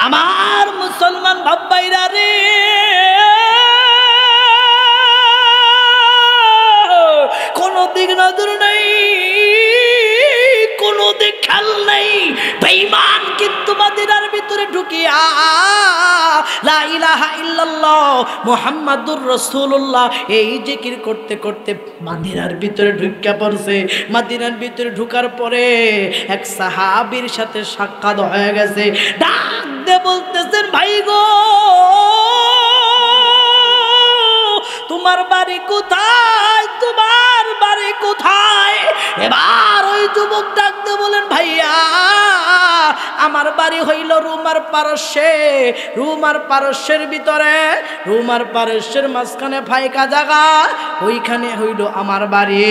আমার মুসলমান ভাইরা রে, কোনো দিক নজর নেই, কোনো দিক খেয়াল নেই। বেঈমান কিন্তু মদিনার ভিতরে ঢুকিয়া লা ইলাহা ইল্লাল্লাহ মুহাম্মাদুর রাসূলুল্লাহ এই জিকির করতে করতে মদিনার ভিতরে ঢুকিয়া পড়ছে। মদিনার ভিতরে ঢুকার পরে এক সাহাবীর সাথে সাক্ষাৎ হয়ে গেছে। ডাক দিয়ে বলতেছেন, ভাই গো, তোমার বাড়ি কোথায়? তোমার বাড়ি কোথায়? এবার ওই যুবক ডাকতে বলেন, ভাইয়া আমার বাড়ি হইল রুমার পারস্যে। রুমার পারস্যের ভিতরে, রুমার পারস্যের মাঝখানে ফাইকা জায়গা, ওইখানে হইল আমার বাড়ি।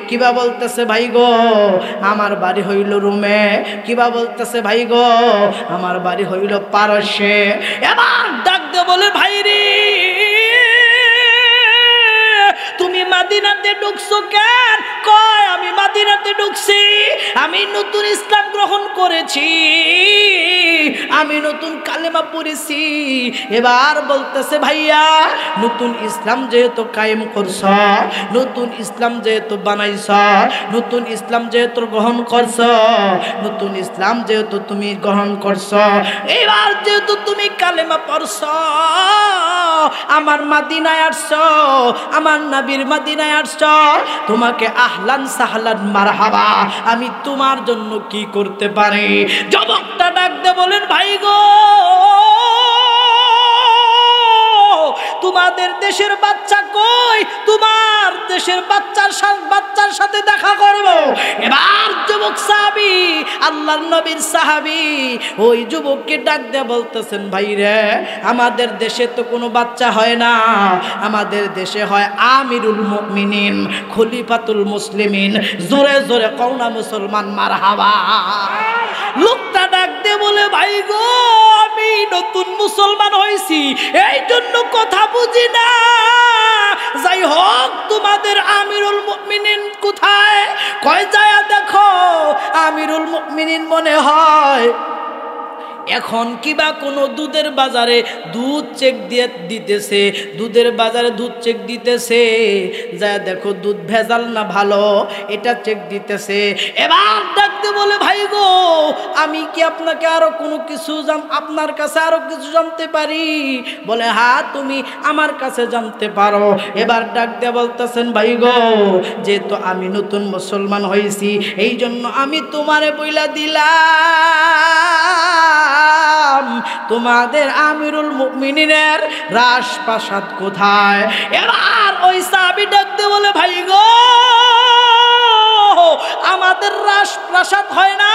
কিবা বলতেছে, ভাই গো আমার বাড়ি হইল রুমে। কিবা বলতেছে, ভাই গো আমার বাড়ি হইল পারস্যে। এবার ডাকতে বলে, ভাই রে তুমি মদিনাতে ঢুকছো কেন? কয় আমি মদিনাতে ঢুকছি, আমি নতুন ইসলাম গ্রহণ করেছি, আমি নতুন কালেমা পড়েছি। এবার বলতেছে, ভাইয়া নতুন ইসলাম যেহেতু কায়েম করছ, নতুন ইসলাম যেহেতু বানাইছ, নতুন ইসলাম যেহেতু গ্রহণ করছ, নতুন ইসলাম যেহেতু তুমি গ্রহণ করছ, এবার যেহেতু তুমি কালেমা পড়ছ, আমার মদিনায় আসছ, আমার নবীর মদিনায় আসছ, তোমাকে আহলান সাহলান মারহাবা, আমি তোমার জন্য কি করতে পারি? যুবকটা ডাকতে বলেন, ভাই গো তোমাদের দেশের বাচ্চা কই? তোমার দেশের বাচ্চার সাথে দেখা করব। এবার যুবক সাহাবী, আল্লাহর নবীর সাহাবী, ওই যুবককে ডাক দিয়ে বলতেছেন, ভাই রে আমাদের দেশে তো কোনো বাচ্চা হয় না, আমাদের দেশে হয় আমিরুল মুমিনিন, খলিফাতুল মুসলিমিন। জোরে জোরে কওনা মুসলমান মারহাবা। লোকটা ডাক দিয়ে বলে, ভাই গো আমি নতুন মুসলমান হয়েছি, এই জন্য কথা বুঝি না। যাই হোক তোমাদের আমিরুল মুমিনিন কোথায়? কয় যায় দেখো, আমিরুল মুমিনিন মনে হয় এখন কিবা কোনো দুধের বাজারে দুধ চেক দিয়ে দিতেছে, দুধের বাজারে দুধ চেক দিতেছে, যা দেখো দুধ ভেজাল না ভালো এটা চেক দিতেছে। এবার ডাকতে বলে, ভাই গো আমি কি আপনাকে আরো কোনো কিছু আপনার কাছে আরো কিছু জানতে পারি? বলে, হ্যাঁ তুমি আমার কাছে জানতে পারো। এবার ডাক দিয়ে বলতেছেন, ভাই গো যেহেতু আমি নতুন মুসলমান হয়েছি, এই জন্য আমি তোমারে বইলা দিলাম তোমাদের আমিরুল মুমিনিনের রাজপ্রাসাদ কোথায়? এবার ওই সাহাবী ডাকতে বলে, ভাই গো আমাদের রাজপ্রাসাদ হয় না,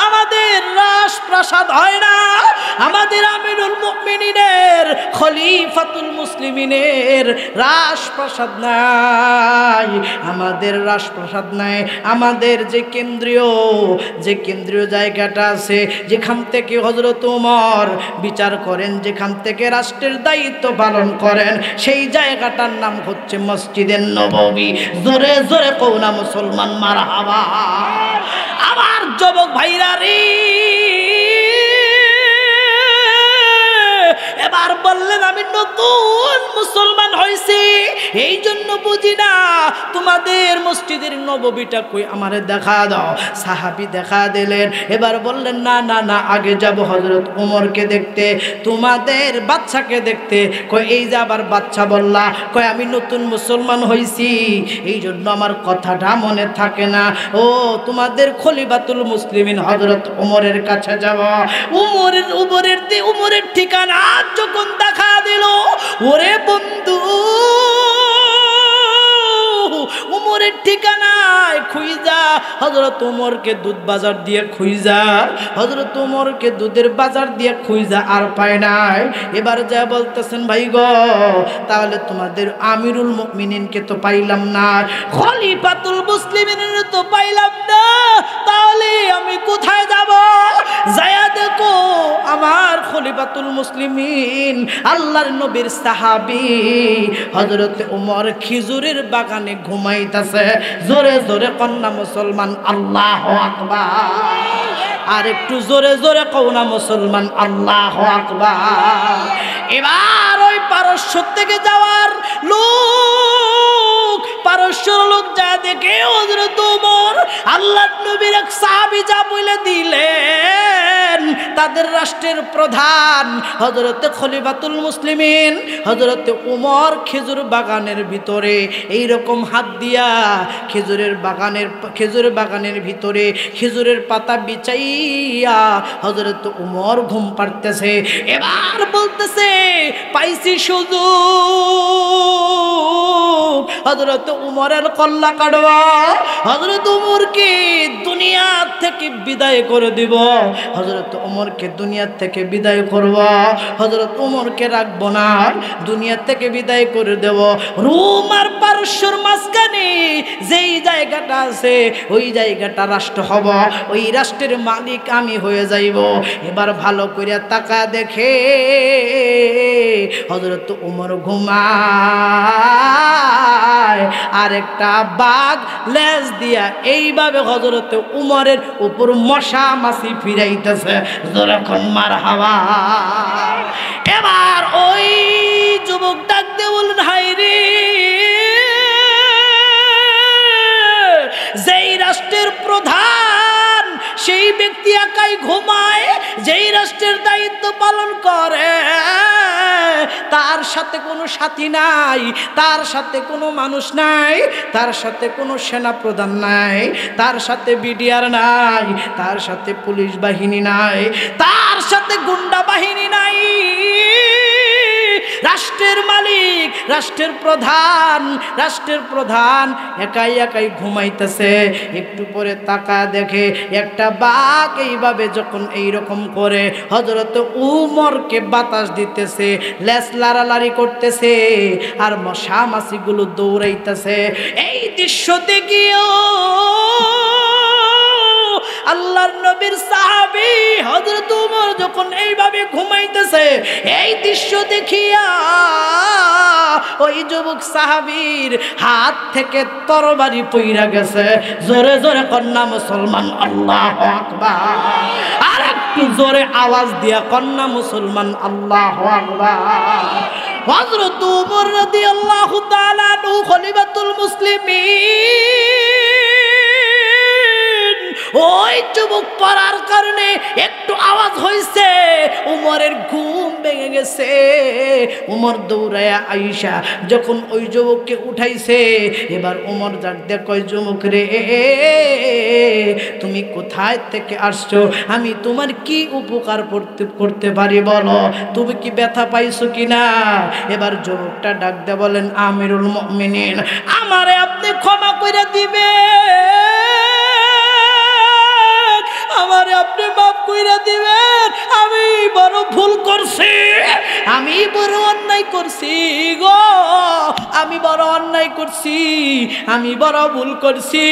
আমাদের রাজপ্রাসাদ হয় না, আমাদের আমিরুল মুমিনিনের খলিফাতুল মুসলিমিনের রাজপ্রাসাদ নাই, আমাদের রাজপ্রাসাদ নাই। আমাদের যে কেন্দ্রীয় জায়গাটা আছে, যেখান থেকে হযরত ওমর বিচার করেন, যেখান থেকে রাষ্ট্রের দায়িত্ব পালন করেন, সেই জায়গাটার নাম হচ্ছে মসজিদে নববী। জোরে জোরে কওনা মুসলমান মারহাবা। আমার যুবক ভাইরা রে, এবার বললেন আমি নতুন মুসলমান হয়েছি, এই জন্য বুঝি না, তোমাদের মসজিদের নববীটা কই আমারে দেখা দাও। সাহাবী দেখা দিলেন। এবার বললেন, না না না, আগে যাব হযরত ওমরকে দেখতে, তোমাদের বাচ্চাকে দেখতে। কই এই যে আবার বাচ্চা বললা? কই আমি নতুন মুসলমান হয়েছি, এই জন্য আমার কথাটা মনে থাকে না। ও তোমাদের খলিফাতুল মুসলিমিন হযরত ওমরের কাছে যাব। উমরের ঠিকানা যখন দেখা দিল, ওরে বন্ধু উমরের ঠিকানায় খুঁজা হযরত ওমরকে দুধ বাজার দিয়ে খুঁজা, হযরত ওমরকে দুধের বাজার দিয়ে খুঁজা আর পায় নাই। এবার যা বলতেছেন, ভাই গো তাহলে তোমাদের আমিরুল মুমিনিনকে তো পাইলাম না, খলিফাতুল মুসলিমিনের তো পাইলাম না, তাহলে আমি কোথায় যাব? যায়া দেখো আমার খলিফাতুল মুসলিমিন আল্লাহর নবীর সাহাবী হযরত ওমর খেজুরের বাগানে ঘুমাইতেছে। জোরে জোরে কন্যা মুসলমান আল্লাহু আকবার। আর একটু জোরে জোরে কও না মুসলমান আল্লাহু আকবার। এবার ওই পারস্য থেকে যাওয়ার লোক, পারস্যর লোক যা দেখে হযরত ওমর আল্লাহর নবীর এক সাহাবী যা বলে দিলেন, তাদের রাষ্ট্রের প্রধান হযরত খলিফাতুল মুসলিমিন হযরত ওমর খেজুর বাগানের ভিতরে এইরকম হাত দিয়া খেজুরের বাগানের ভিতরে খেজুরের পাতা বিছাইয়া হযরত ওমর ঘুম পাড়তেছে। এবার বলতেছে পাইছি সুযোগ, হযরত ওমরের কল্লা কাটবা, হযরত ওমরকে দুনিয়া থেকে বিদায় করে দিব, হযরত ওমরকে দুনিয়া থেকে বিদায় করব, হযরত ওমরকে রাখবো না, দুনিয়া থেকে বিদায় করে দেব। রোম আর পারস্যর মাঝখানে যেই জায়গাটা আছে ওই জায়গাটা রাষ্ট্র হব, ওই রাষ্ট্রের মালিক আমি হয়ে যাইব। এবার ভালো করে তাকা দেখে হযরত ওমর ঘুমায়, আর একটা বাঘ লেজ দিয়া এইভাবে হযরত ওমরের উপর মশা মাছি ফিরাইতেছে। যখন মারহাবা। এবার ওই যুবক ডাক দিয়ে বললেন, হাই রে, যেই রাষ্ট্রের প্রধান সেই ব্যক্তি একাই ঘুমায়, যেই রাষ্ট্রের দায়িত্ব পালন করে তার সাথে কোনো সাথী নাই, তার সাথে কোনো মানুষ নাই, তার সাথে কোনো সেনা প্রধান নাই, তার সাথে বিডিআর নাই, তার সাথে পুলিশ বাহিনী নাই, তার সাথে গুন্ডা বাহিনী নাই। রাষ্ট্রের মালিক, রাষ্ট্রের প্রধান একাই একাই ঘুমাইতেছে। একটু পরে তাকা দেখে একটা বাঘ এইভাবে যখন এইরকম করে হযরত উমরকে বাতাস দিতেছে, লেজ লাড়ালাড়ি করতেছে, আর মশা মাছিগুলো দৌড়াইতেছে। এই দৃশ্য দেখিও আল্লাহর নবীর সাহাবী হযরত ওমর যখন এইভাবে ঘুমাইতেছে, এই দৃশ্য দেখিয়া ওই যুবক সাহাবীর হাত থেকে তরবারি পইরা গেছে। জোরে জোরে কন্যা মুসলমান আল্লাহু আকবার। আর একটু জোরে আওয়াজ দিয়া কন্যা মুসলমান আল্লাহু আকবার। হযরত ওমর রাদিয়াল্লাহু তাআলা আনহু খলিফাতুল মুসলিমিন, ওই যুবক পড়ার কারণে একটু আওয়াজ হয়েছে, উমরের ঘুম ভেঙে গেছে। উমর দৌড়ায়া আইসা যখন ওই যুবককে উঠাইছে, এবার উমর ডাক দিয়ে কয়, যুবক রে, তুমি কোথায় থেকে আসছো? আমি তোমার কি উপকার করতে পারি বলো? তুমি কি ব্যথা পাইছো কিনা? এবার যুবকটা ডাক দিয়ে বলেন, আমিরুল মুমিনিন, আমারে আপনি ক্ষমা করে দিবেন, আমারে আপনি মাফ কইরা দিবেন। আমি বড় ভুল করছি, আমি বড় অন্যায় করছি গো, আমি বড় অন্যায় করছি, আমি বড় ভুল করছি,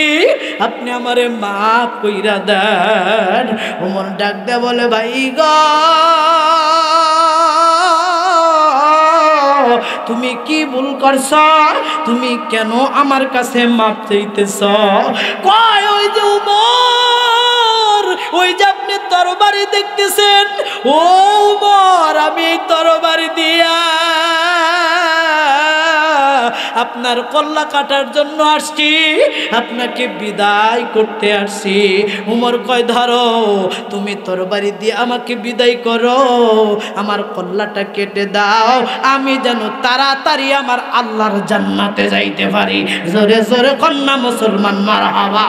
আপনি আমারে মাফ কইরা দেন। ওমর ডাক দে বলে, ভাই গো, তুমি কি ভুল করছ? তুমি কেন আমার কাছে মাপ চাইতেছ? কয়, ওই যে উমর, ওই যে আপনি তরবারি দেখতেছেন, ও উমর, আমি এই তরবারি দিয়া আপনার কল্লা কাটার জন্য আসছি, আপনাকে বিদায় করতে আসছি। উমর কয়, ধরো, তুমি তরবারি দিয়ে আমাকে বিদায় করো, আমার কল্লাটা কেটে দাও, আমি যেন তাড়াতাড়ি আমার আল্লাহর জান্নাতে যাইতে পারি। জোরে জোরে কন্যা মুসলমান মারহাবা।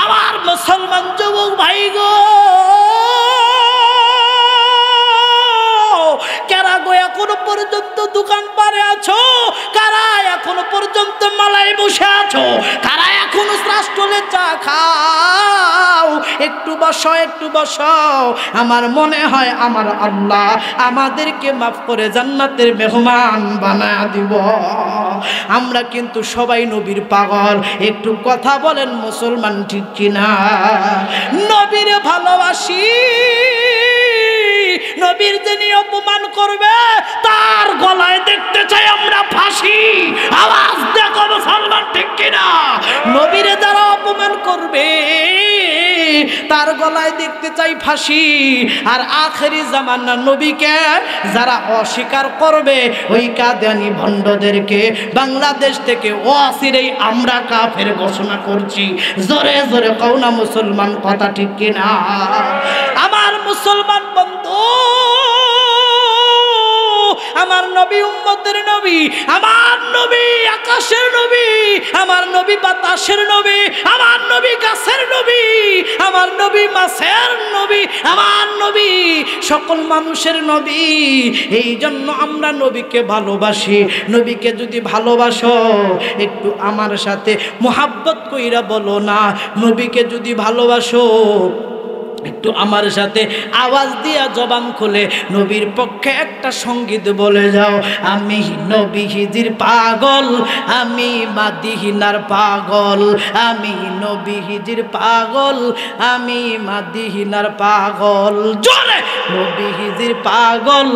আমার মুসলমান যুবক ভাই গো, কারা গো এখনো পর্যন্ত দোকান পারে আছো? কারা এখনো পর্যন্ত মালায় বসে আছো? কারা এখনো রাষ্ট্রলে চা খাও? একটু বসো, একটু বসো। আমার মনে হয় আমার আল্লাহ আমাদেরকে মাফ করে জান্নাতের মেহমান বানায় দিব। আমরা কিন্তু সবাই নবীর পাগল, একটু কথা বলেন মুসলমান, ঠিক কিনা? নবীরে ভালোবাসি, নবীর যিনি অপমান করবে তার গলায় দেখতে চাই আমরা ফাঁসি। আওয়াজ দেখো মুসলমান, ঠিক কিনা? নবীরে যারা অপমান করবে তার গলায় দেখতে চাই ফাঁসি। আর আখেরি জামানার নবীকে যারা অস্বীকার করবে ওই কাদিয়ানি ভণ্ডদেরকে বাংলাদেশ থেকে অচিরেই আমরা কাফের ঘোষণা করছি। জোরে জোরে কও না মুসলমান, কথা ঠিক কিনা? আমার মুসলমান বন্ধু, আমার নবী উম্মতের নবী, আমার নবী আকাশের নবী, আমার নবী বাতাসের নবী, আমার নবী গাছের নবী, আমার নবী মাছের নবী, আমার নবী সকল মানুষের নবী। এই জন্য আমরা নবীকে ভালোবাসি। নবীকে যদি ভালোবাসো একটু আমার সাথে মোহাব্বত কইরা বলো না, নবীকে যদি ভালোবাসো একটু আমার সাথে আওয়াজ দিয়া জবান খুলে নবীর পক্ষে একটা সঙ্গীত বলে যাও। আমি নবীজির পাগল, আমি মাদিহিনার পাগল, আমি নবীজির পাগল, আমি মাদিহিনার পাগল। জোরে নবীজির পাগল,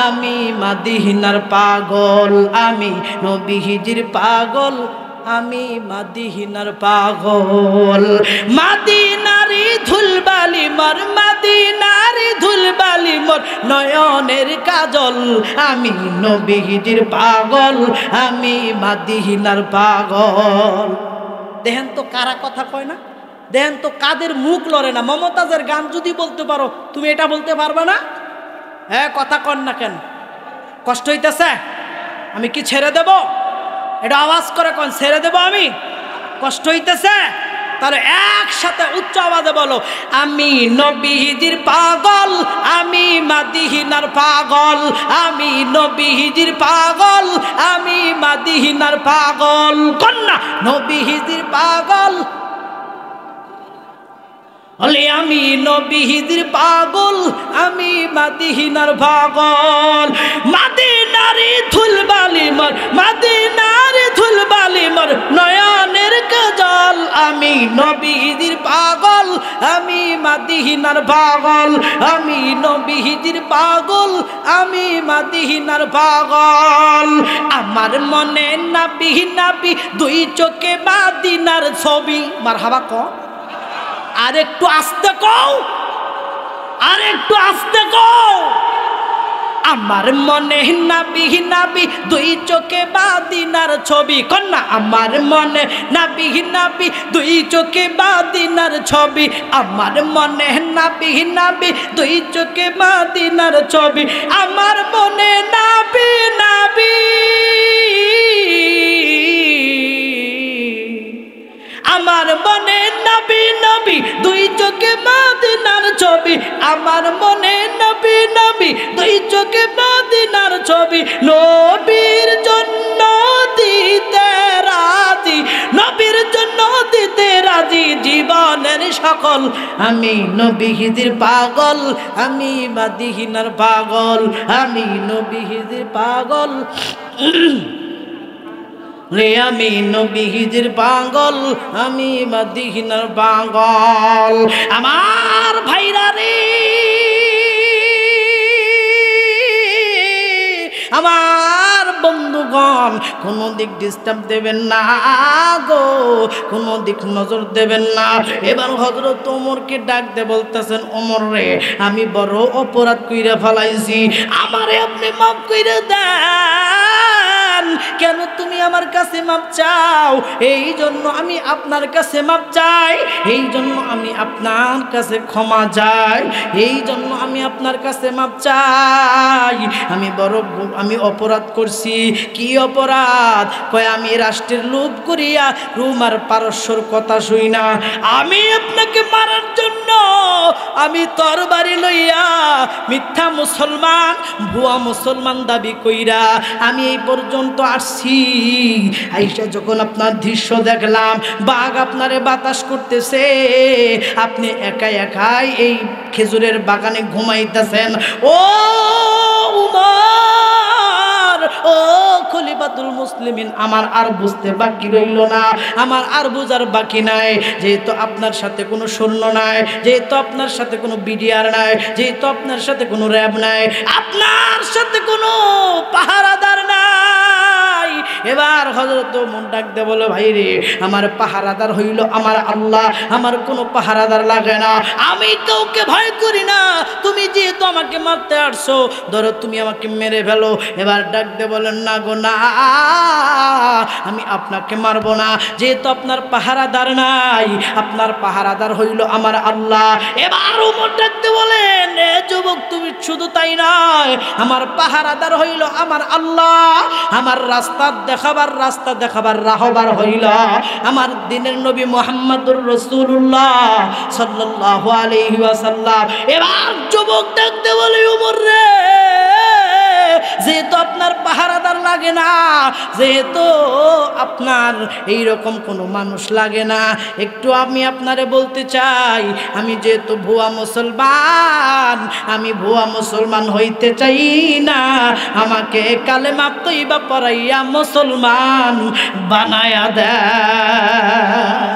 আমি মাদিহিনার পাগল, আমি নবীজির পাগল, আমি মাদিহিনার পাগল। মাদিনারি ধুলবালি মোর, মাদিনারি ধুলবালি মোর নয়নের কাজল, আমি নবীজির পাগল, আমি মাদিহিনার পাগল। দেখেন তো কারা কথা কয় না, দেখেন তো কাদের মুখ লড়ে না। মমতাজের গান যদি বলতে পারো, তুমি এটা বলতে পারবে না? হ্যাঁ, কথা কন না কেন? কষ্ট হইতেছে? আমি কি ছেড়ে দেব? এটা আওয়াজ করে কোন ছেড়ে দেব আমি? কষ্ট হইতেছে? তাহলে একসাথে উচ্চ আওয়াজে বলো, আমি নবীজির পাগল, আমি মাদিহিনার পাগল, আমি নবীজির পাগল, আমি মাদিহিনার পাগল। কন্যা নবীজির পাগল, আমি নবীজির পাগল, আমি মাদিহিনার পাগল। মাদিনারি ধুলবালি মোর, মাদিনারি ধুলবালি মোর নয়নের কাজল, আমি নবীজির পাগল, আমি মাদিহিনার পাগল, আমি নবীজির পাগল, আমি মাদিহিনার পাগল। আমার মনে নাবি নাবি দুই চোখে মাদিনার ছবি। মারহাবা কও, আর একটু আস্তে কও, আর একটু আস্তে কও। আমার মনে নাবি নাবি দুই চোখে মাদিনার ছবি। কন্যা আমার মনে নাবি নাবি দুই চোখে মাদিনার ছবি, আমার মনে নাবি নাবি দুই চোখে মাদিনার ছবি, আমার মনে নাবি নাবি, আমার মনে নবী নবী দুই চোখে মাদিনার ছবি, আমার মনে নবী নবী দুই চোখে মাদিনার ছবি। নবীর জন্য দিতে রাজি, নবীর জন্য দিতে রাজি জীবনের সকল, আমি নবীজির পাগল, আমি মাদিহিনার পাগল, আমি নবীজির পাগল, আমি নবীজির পাগল, আমি মাদিহিনার পাগল। আমার ভাইরা রে, আমার বন্ধুগণ, কোনো দিক ডিস্টার্ব দেবেন না গো, কোনো দিক নজর দেবেন না। এবার হযরত ওমরকে ডাক দিয়ে বলতেছেন, ওমর রে, আমি বড় অপরাধ কইরা ফেলাইছি, আমারে আপনি মাফ কইরা দেন। কেন তুমি আমার কাছে মাপ চাও? এই জন্য আমি আপনার কাছে মাপ চাই, এই জন্য আমি আপনার কাছে ক্ষমা চাই, এই জন্য আমি আপনার কাছে মাপ চাই। আমি অপরাধ করছি। কি অপরাধ? কয় আমি রাষ্ট্রের লোভ করিয়া রুমার পারস্যর কথা শুই না, আমি আপনাকে মারার জন্য আমি তরবারি লইয়া মিথ্যা মুসলমান, ভুয়া মুসলমান দাবি কইরা আমি এই পর্যন্ত আসছি। আইসা যখন আপনার দৃশ্য দেখলাম, বাঘ আপনারে বাতাস করতেছে, আপনি একাই একাই এই খেজুরের বাগানে ঘুমাইতেছেন। ও উমর, ও খলিফাতুল মুসলিমিন, আমার আর বুঝতে বাকি রইল না, আমার আর বুঝার বাকি নাই। যেহেতু আপনার সাথে কোনো সৈন্য নাই, যেহেতু আপনার সাথে কোনো বিডিআর নাই, যেহেতু আপনার সাথে কোনো র্যাব নাই, আপনার সাথে কোনো পাহারাদার নাই, এবার হযরত ওমর ডাক দিয়ে বলে ভাই রে আমার পাহারাদার হইল আমার আল্লাহ, আমার কোনো পাহারাদার লাগে না, আমি কাউকে ভয় করি না, তুমি যেহেতু আমাকে মারতে আসছো ধরো তুমি আমাকে মেরে ফেলো। এবার ডাক দিয়ে বলেন না গো না, আমি আপনাকে মারবো না, যেহেতু আপনার পাহারাদার নাই, আপনার পাহারাদার হইল আমার আল্লাহ। এবার ওমর ডাক দিয়ে বলেন এ যুবক তুমি শুধু তাই নয়, আমার পাহারাদার হইল আমার আল্লাহ, আমার রাস্তা দেখাবার রাহবার হইল আমার দিনের নবী মুহাম্মদুর রাসূলুল্লাহ সাল্লাল্লাহু আলাইহি ওয়াসাল্লাম। এবার যুবক ডাকতে বলে ওমর রে যেহেতু আপনার পাহারাদার লাগে না, যেহেতু আপনার এইরকম কোনো মানুষ লাগে না, একটু আমি আপনারে বলতে চাই আমি যেহেতু ভুয়া মুসলমান, আমি ভুয়া মুসলমান হইতে চাই না, আমাকে কালেমা তয়্যিবা পড়াইয়া মুসলমান বানায়া দেয়।